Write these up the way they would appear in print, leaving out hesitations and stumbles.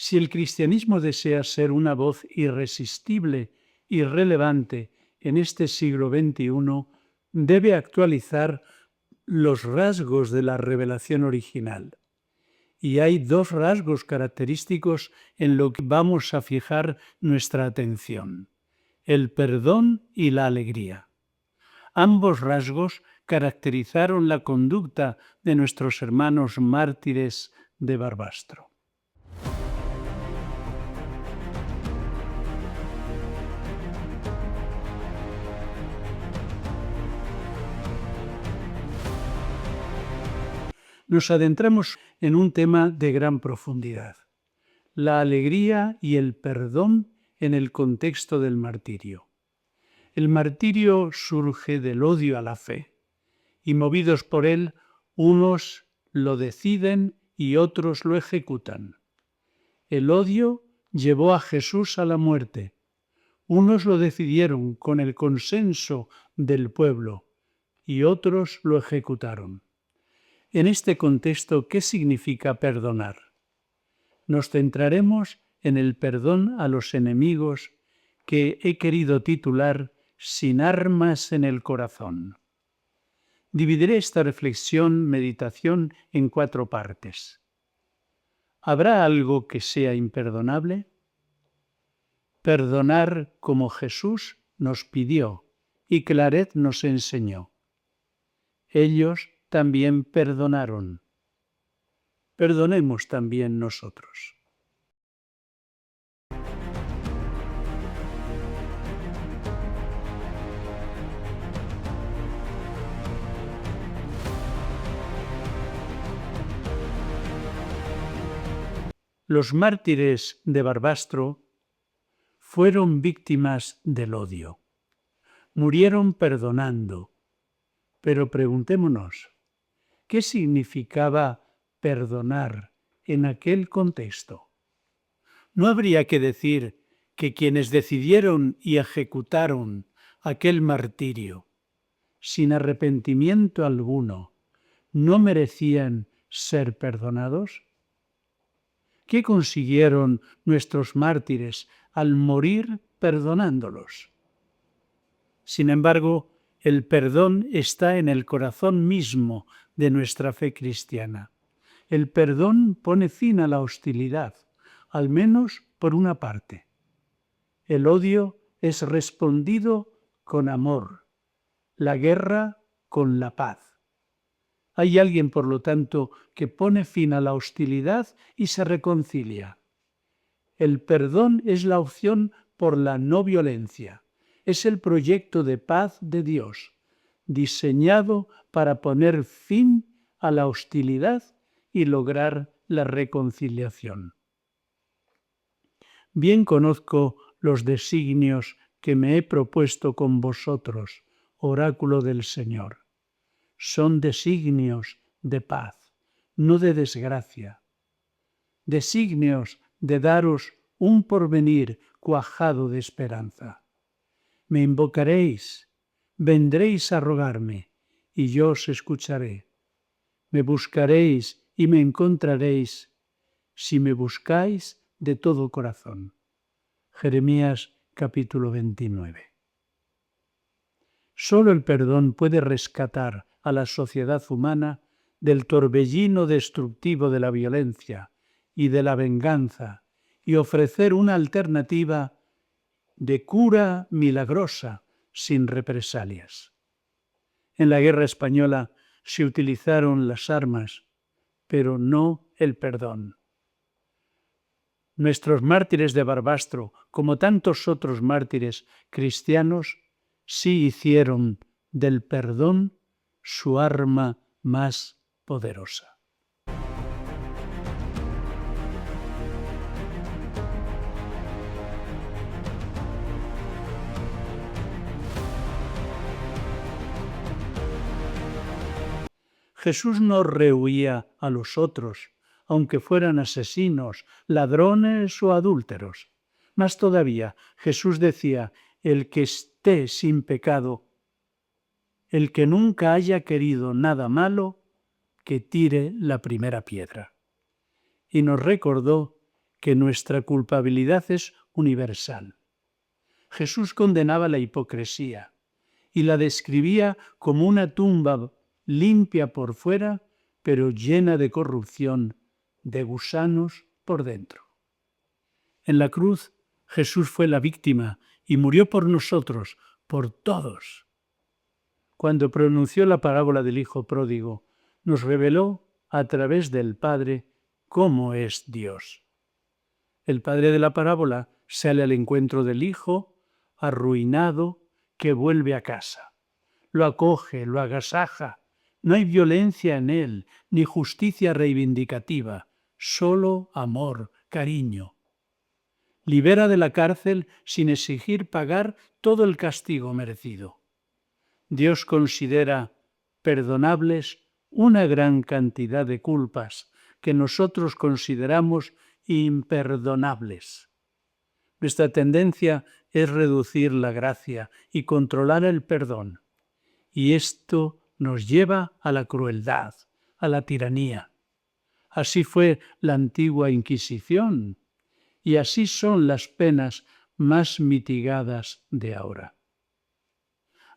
Si el cristianismo desea ser una voz irresistible y relevante en este siglo XXI, debe actualizar los rasgos de la revelación original. Y hay dos rasgos característicos en lo que vamos a fijar nuestra atención: el perdón y la alegría. Ambos rasgos caracterizaron la conducta de nuestros hermanos mártires de Barbastro. Nos adentramos en un tema de gran profundidad: la alegría y el perdón en el contexto del martirio. El martirio surge del odio a la fe, y movidos por él, unos lo deciden y otros lo ejecutan. El odio llevó a Jesús a la muerte. Unos lo decidieron con el consenso del pueblo y otros lo ejecutaron. En este contexto, ¿qué significa perdonar? Nos centraremos en el perdón a los enemigos, que he querido titular Sin armas en el corazón. Dividiré esta meditación en 4 partes. ¿Habrá algo que sea imperdonable? Perdonar como Jesús nos pidió y Claret nos enseñó. Ellos también perdonaron. Perdonemos también nosotros. Los mártires de Barbastro fueron víctimas del odio. Murieron perdonando. Pero preguntémonos, ¿qué significaba perdonar en aquel contexto? No habría que decir que quienes decidieron y ejecutaron aquel martirio, sin arrepentimiento alguno, no merecían ser perdonados. ¿Qué consiguieron nuestros mártires al morir perdonándolos? Sin embargo, el perdón está en el corazón mismo de nuestra fe cristiana. El perdón pone fin a la hostilidad, al menos por una parte. El odio es respondido con amor, la guerra con la paz. Hay alguien, por lo tanto, que pone fin a la hostilidad y se reconcilia. El perdón es la opción por la no violencia. Es el proyecto de paz de Dios, diseñado para poner fin a la hostilidad y lograr la reconciliación. Bien conozco los designios que me he propuesto con vosotros, oráculo del Señor. Son designios de paz, no de desgracia. Designios de daros un porvenir cuajado de esperanza. Me invocaréis, vendréis a rogarme, y yo os escucharé. Me buscaréis y me encontraréis, si me buscáis de todo corazón. Jeremías capítulo 29. Solo el perdón puede rescatar a la sociedad humana del torbellino destructivo de la violencia y de la venganza y ofrecer una alternativa de cura milagrosa sin represalias. En la guerra española se utilizaron las armas, pero no el perdón. Nuestros mártires de Barbastro, como tantos otros mártires cristianos, sí hicieron del perdón su arma más poderosa. Jesús no rehuía a los otros, aunque fueran asesinos, ladrones o adúlteros. Más todavía, Jesús decía: el que esté sin pecado, el que nunca haya querido nada malo, que tire la primera piedra. Y nos recordó que nuestra culpabilidad es universal. Jesús condenaba la hipocresía y la describía como una tumba limpia por fuera, pero llena de corrupción, de gusanos por dentro. En la cruz, Jesús fue la víctima y murió por nosotros, por todos. Cuando pronunció la parábola del Hijo Pródigo, nos reveló a través del Padre cómo es Dios. El padre de la parábola sale al encuentro del hijo arruinado que vuelve a casa. Lo acoge, lo agasaja. No hay violencia en él, ni justicia reivindicativa, solo amor, cariño. Libera de la cárcel sin exigir pagar todo el castigo merecido. Dios considera perdonables una gran cantidad de culpas que nosotros consideramos imperdonables. Nuestra tendencia es reducir la gracia y controlar el perdón, y esto nos lleva a la crueldad, a la tiranía. Así fue la antigua Inquisición, y así son las penas más mitigadas de ahora.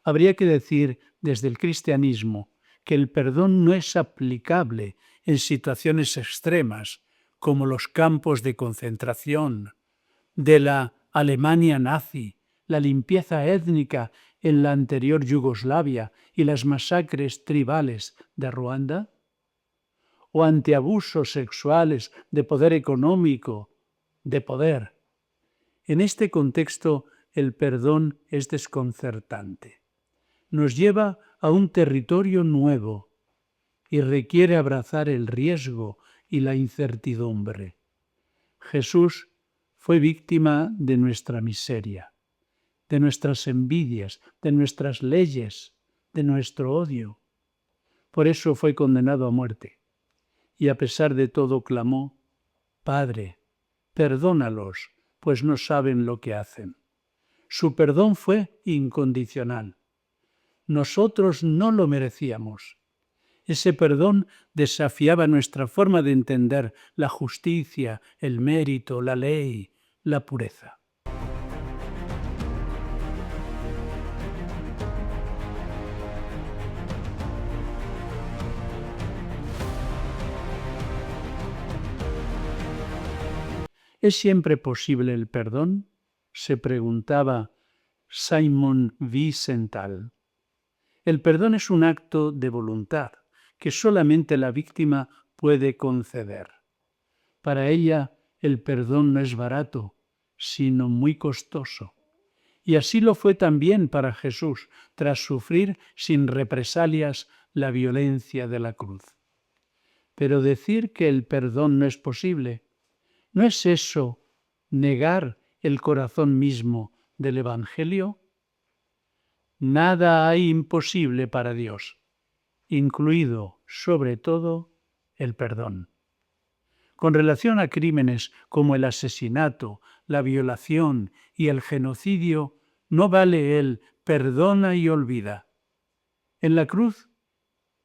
Habría que decir desde el cristianismo que el perdón no es aplicable en situaciones extremas, como los campos de concentración de la Alemania nazi, la limpieza étnica en la anterior Yugoslavia y las masacres tribales de Ruanda, o ante abusos sexuales de poder económico, de poder. En este contexto, el perdón es desconcertante. Nos lleva a un territorio nuevo y requiere abrazar el riesgo y la incertidumbre. Jesús fue víctima de nuestra miseria, de nuestras envidias, de nuestras leyes, de nuestro odio. Por eso fue condenado a muerte. Y a pesar de todo clamó: Padre, perdónalos, pues no saben lo que hacen. Su perdón fue incondicional. Nosotros no lo merecíamos. Ese perdón desafiaba nuestra forma de entender la justicia, el mérito, la ley, la pureza. ¿Es siempre posible el perdón?, se preguntaba Simon Wiesenthal. El perdón es un acto de voluntad que solamente la víctima puede conceder. Para ella, el perdón no es barato, sino muy costoso. Y así lo fue también para Jesús, tras sufrir sin represalias la violencia de la cruz. Pero decir que el perdón no es posible, ¿no es eso negar el corazón mismo del Evangelio? Nada hay imposible para Dios, incluido, sobre todo, el perdón. Con relación a crímenes como el asesinato, la violación y el genocidio, no vale el perdona y olvida. En la cruz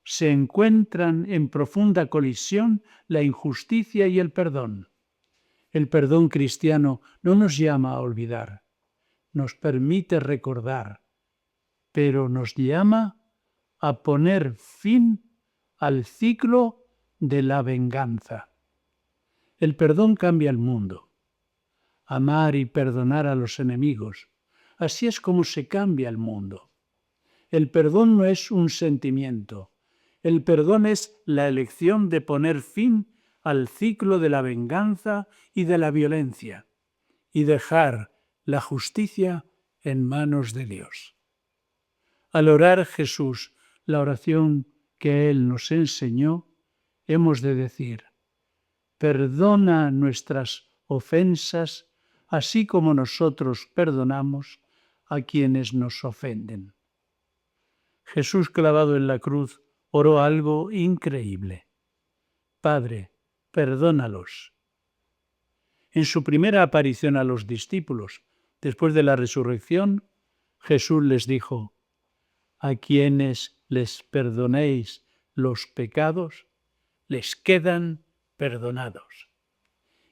se encuentran en profunda colisión la injusticia y el perdón. El perdón cristiano no nos llama a olvidar, nos permite recordar, pero nos llama a poner fin al ciclo de la venganza. El perdón cambia el mundo. Amar y perdonar a los enemigos. Así es como se cambia el mundo. El perdón no es un sentimiento. El perdón es la elección de poner fin al ciclo de la venganza y de la violencia y dejar la justicia en manos de Dios. Al orar Jesús la oración que Él nos enseñó, hemos de decir: perdona nuestras ofensas, así como nosotros perdonamos a quienes nos ofenden. Jesús clavado en la cruz oró algo increíble: Padre, perdónalos. En su primera aparición a los discípulos, después de la resurrección, Jesús les dijo: a quienes les perdonéis los pecados, les quedan perdonados.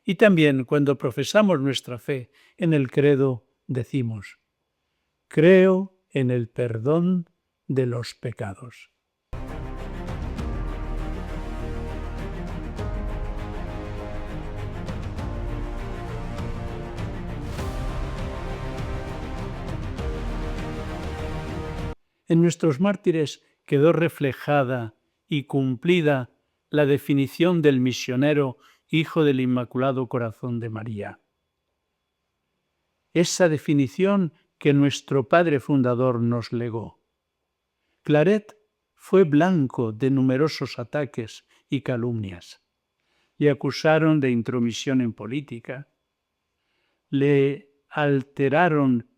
Y también cuando profesamos nuestra fe en el credo, decimos: creo en el perdón de los pecados. En nuestros mártires quedó reflejada y cumplida la definición del misionero hijo del Inmaculado Corazón de María. Esa definición que nuestro padre fundador nos legó. Claret fue blanco de numerosos ataques y calumnias. Le acusaron de intromisión en política, le alteraron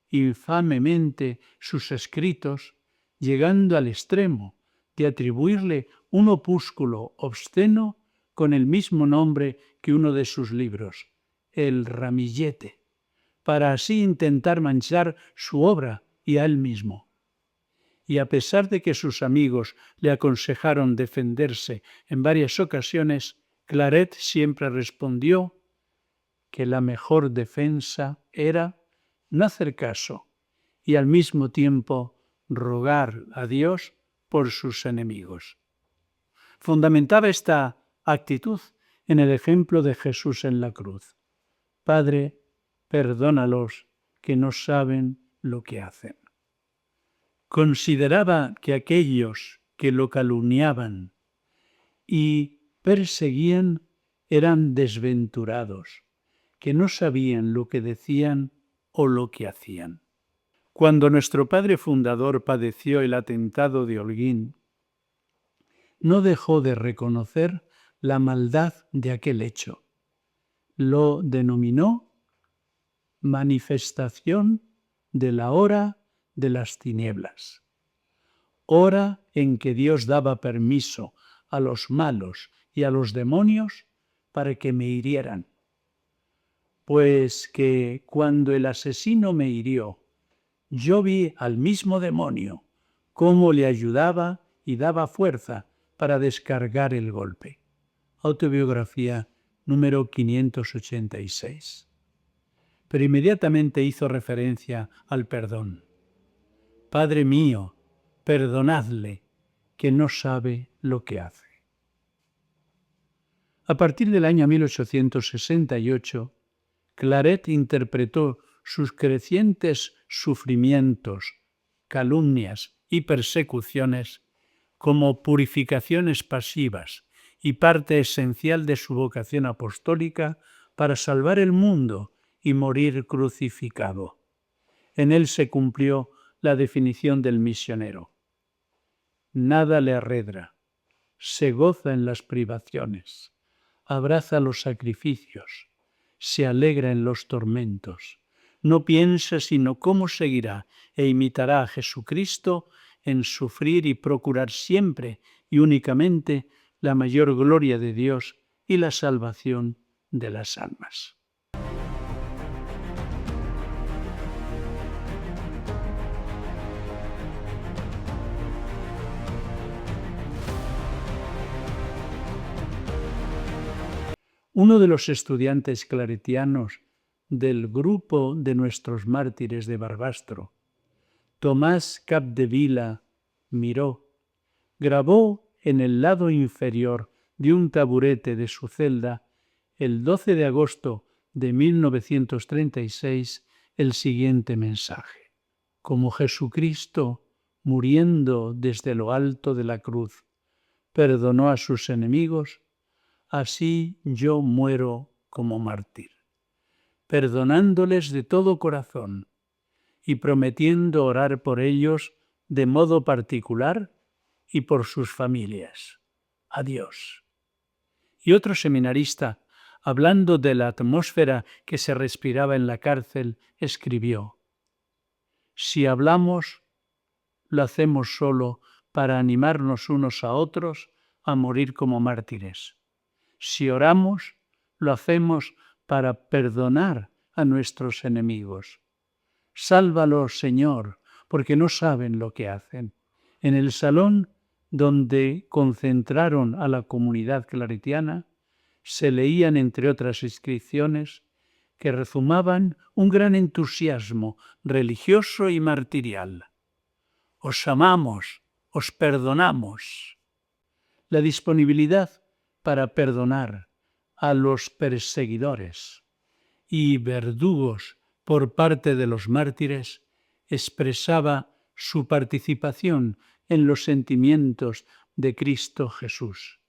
infamemente sus escritos, llegando al extremo de atribuirle un opúsculo obsceno con el mismo nombre que uno de sus libros, El Ramillete, para así intentar manchar su obra y a él mismo. Y a pesar de que sus amigos le aconsejaron defenderse en varias ocasiones, Claret siempre respondió que la mejor defensa era no hacer caso y al mismo tiempo rogar a Dios por sus enemigos. Fundamentaba esta actitud en el ejemplo de Jesús en la cruz. Padre, perdónalos, que no saben lo que hacen. Consideraba que aquellos que lo calumniaban y perseguían eran desventurados, que no sabían lo que decían o lo que hacían. Cuando nuestro padre fundador padeció el atentado de Holguín, no dejó de reconocer la maldad de aquel hecho. Lo denominó manifestación de la hora de las tinieblas, hora en que Dios daba permiso a los malos y a los demonios para que me hirieran. Pues que cuando el asesino me hirió, yo vi al mismo demonio cómo le ayudaba y daba fuerza para descargar el golpe. Autobiografía número 586. Pero inmediatamente hizo referencia al perdón. Padre mío, perdonadle, que no sabe lo que hace. A partir del año 1868, Claret interpretó sus crecientes sufrimientos, calumnias y persecuciones como purificaciones pasivas y parte esencial de su vocación apostólica para salvar el mundo y morir crucificado. En él se cumplió la definición del misionero. Nada le arredra, se goza en las privaciones, abraza los sacrificios, se alegra en los tormentos, no piensa sino cómo seguirá e imitará a Jesucristo en sufrir y procurar siempre y únicamente la mayor gloria de Dios y la salvación de las almas. Uno de los estudiantes claretianos del grupo de nuestros mártires de Barbastro, Tomás Capdevila Miró, grabó en el lado inferior de un taburete de su celda el 12 de agosto de 1936 el siguiente mensaje: como Jesucristo, muriendo desde lo alto de la cruz, perdonó a sus enemigos, así yo muero como mártir, perdonándoles de todo corazón y prometiendo orar por ellos de modo particular y por sus familias. Adiós. Y otro seminarista, hablando de la atmósfera que se respiraba en la cárcel, escribió: si hablamos, lo hacemos solo para animarnos unos a otros a morir como mártires. Si oramos, lo hacemos para perdonar a nuestros enemigos. Sálvalos, Señor, porque no saben lo que hacen. En el salón donde concentraron a la comunidad claretiana, se leían, entre otras inscripciones, que rezumaban un gran entusiasmo religioso y martirial. Os amamos, os perdonamos. La disponibilidad para perdonar a los perseguidores y verdugos por parte de los mártires expresaba su participación en los sentimientos de Cristo Jesús,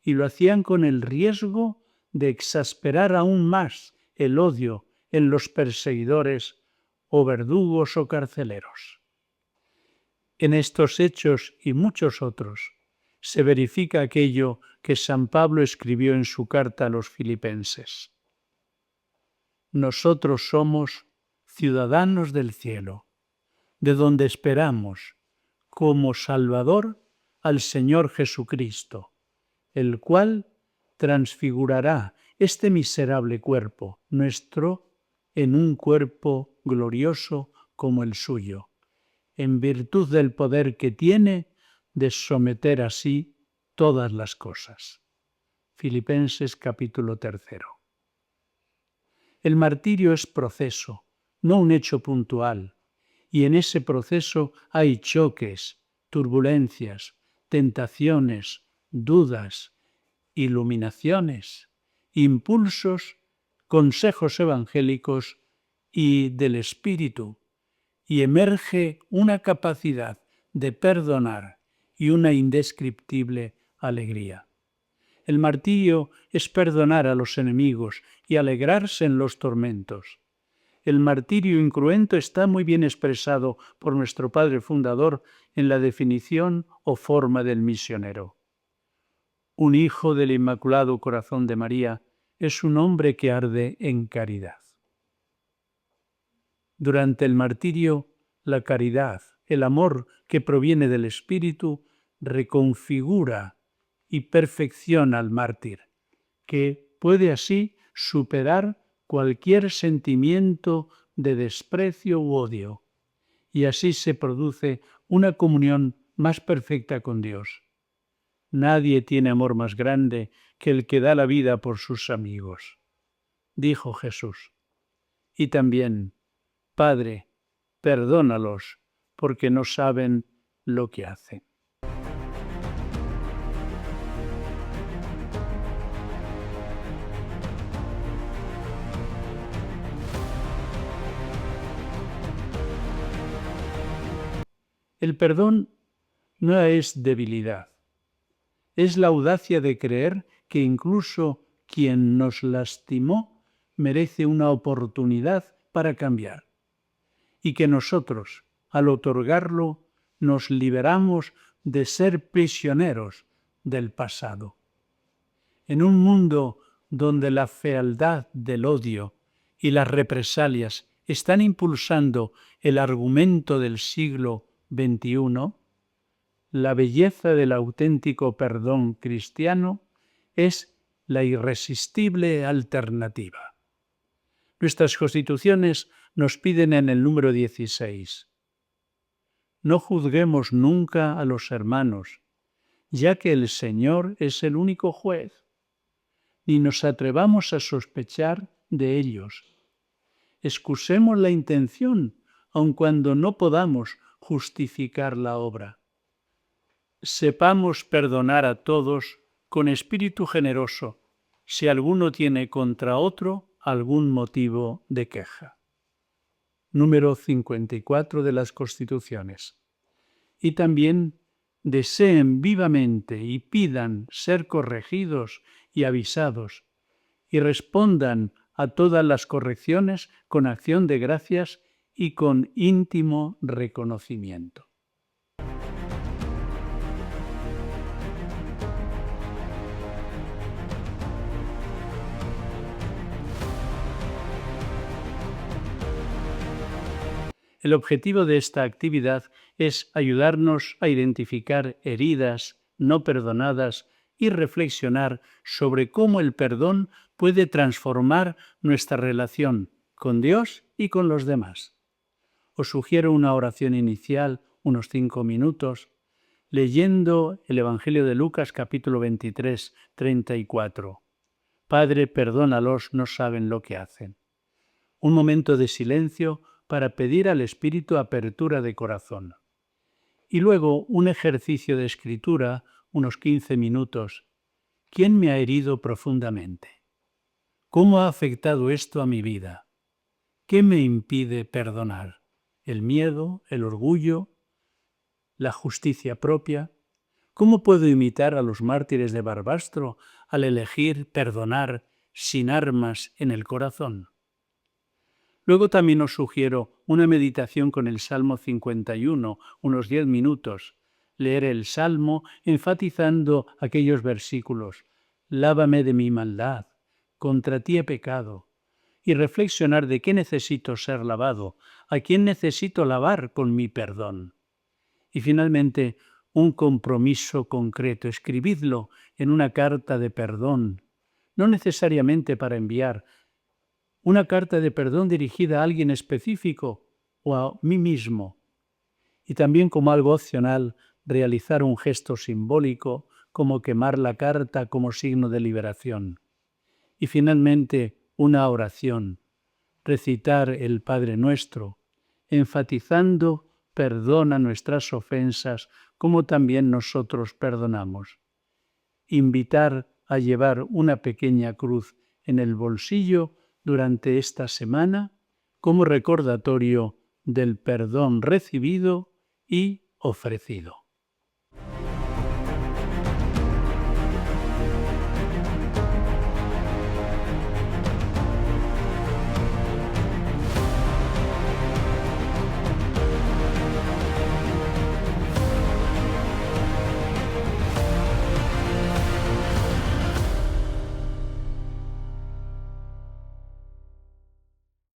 y lo hacían con el riesgo de exasperar aún más el odio en los perseguidores o verdugos o carceleros. En estos hechos y muchos otros se verifica aquello que San Pablo escribió en su carta a los Filipenses. Nosotros somos ciudadanos del cielo, de donde esperamos como Salvador al Señor Jesucristo, el cual transfigurará este miserable cuerpo nuestro en un cuerpo glorioso como el suyo, en virtud del poder que tiene de someter así todas las cosas. Filipenses capítulo 3. El martirio es proceso, no un hecho puntual, y en ese proceso hay choques, turbulencias, tentaciones, dudas, iluminaciones, impulsos, consejos evangélicos y del Espíritu, y emerge una capacidad de perdonar y una indescriptible alegría. El martirio es perdonar a los enemigos y alegrarse en los tormentos. El martirio incruento está muy bien expresado por nuestro Padre Fundador en la definición o forma del misionero. Un hijo del Inmaculado Corazón de María es un hombre que arde en caridad. Durante el martirio, la caridad, el amor que proviene del Espíritu, reconfigura y perfecciona al mártir, que puede así superar cualquier sentimiento de desprecio u odio, y así se produce una comunión más perfecta con Dios. Nadie tiene amor más grande que el que da la vida por sus amigos, dijo Jesús. Y también, Padre, perdónalos, porque no saben lo que hacen. El perdón no es debilidad, es la audacia de creer que incluso quien nos lastimó merece una oportunidad para cambiar, y que nosotros, al otorgarlo, nos liberamos de ser prisioneros del pasado. En un mundo donde la fealdad del odio y las represalias están impulsando el argumento del siglo XXI, la belleza del auténtico perdón cristiano es la irresistible alternativa. Nuestras constituciones nos piden en el número 16: no juzguemos nunca a los hermanos, ya que el Señor es el único juez, ni nos atrevamos a sospechar de ellos. Excusemos la intención, aun cuando no podamos justificar la obra. Sepamos perdonar a todos con espíritu generoso, si alguno tiene contra otro algún motivo de queja. Número 54 de las Constituciones. Y también deseen vivamente y pidan ser corregidos y avisados, y respondan a todas las correcciones con acción de gracias y con íntimo reconocimiento. El objetivo de esta actividad es ayudarnos a identificar heridas no perdonadas y reflexionar sobre cómo el perdón puede transformar nuestra relación con Dios y con los demás. Os sugiero una oración inicial, unos 5 minutos, leyendo el Evangelio de Lucas capítulo 23, 34. Padre, perdónalos, no saben lo que hacen. Un momento de silencio para pedir al Espíritu apertura de corazón. Y luego un ejercicio de escritura, unos 15 minutos. ¿Quién me ha herido profundamente? ¿Cómo ha afectado esto a mi vida? ¿Qué me impide perdonar? ¿El miedo, el orgullo, la justicia propia? ¿Cómo puedo imitar a los mártires de Barbastro al elegir perdonar sin armas en el corazón? Luego también os sugiero una meditación con el Salmo 51, unos 10 minutos. Leer el Salmo enfatizando aquellos versículos. Lávame de mi maldad, contra ti he pecado. Y reflexionar de qué necesito ser lavado, a quién necesito lavar con mi perdón. Y finalmente, un compromiso concreto. Escribidlo en una carta de perdón, no necesariamente para enviar, una carta de perdón dirigida a alguien específico o a mí mismo. Y también como algo opcional, realizar un gesto simbólico como quemar la carta como signo de liberación. Y finalmente, una oración, recitar el Padre Nuestro, enfatizando perdona nuestras ofensas como también nosotros perdonamos. Invitar a llevar una pequeña cruz en el bolsillo durante esta semana como recordatorio del perdón recibido y ofrecido.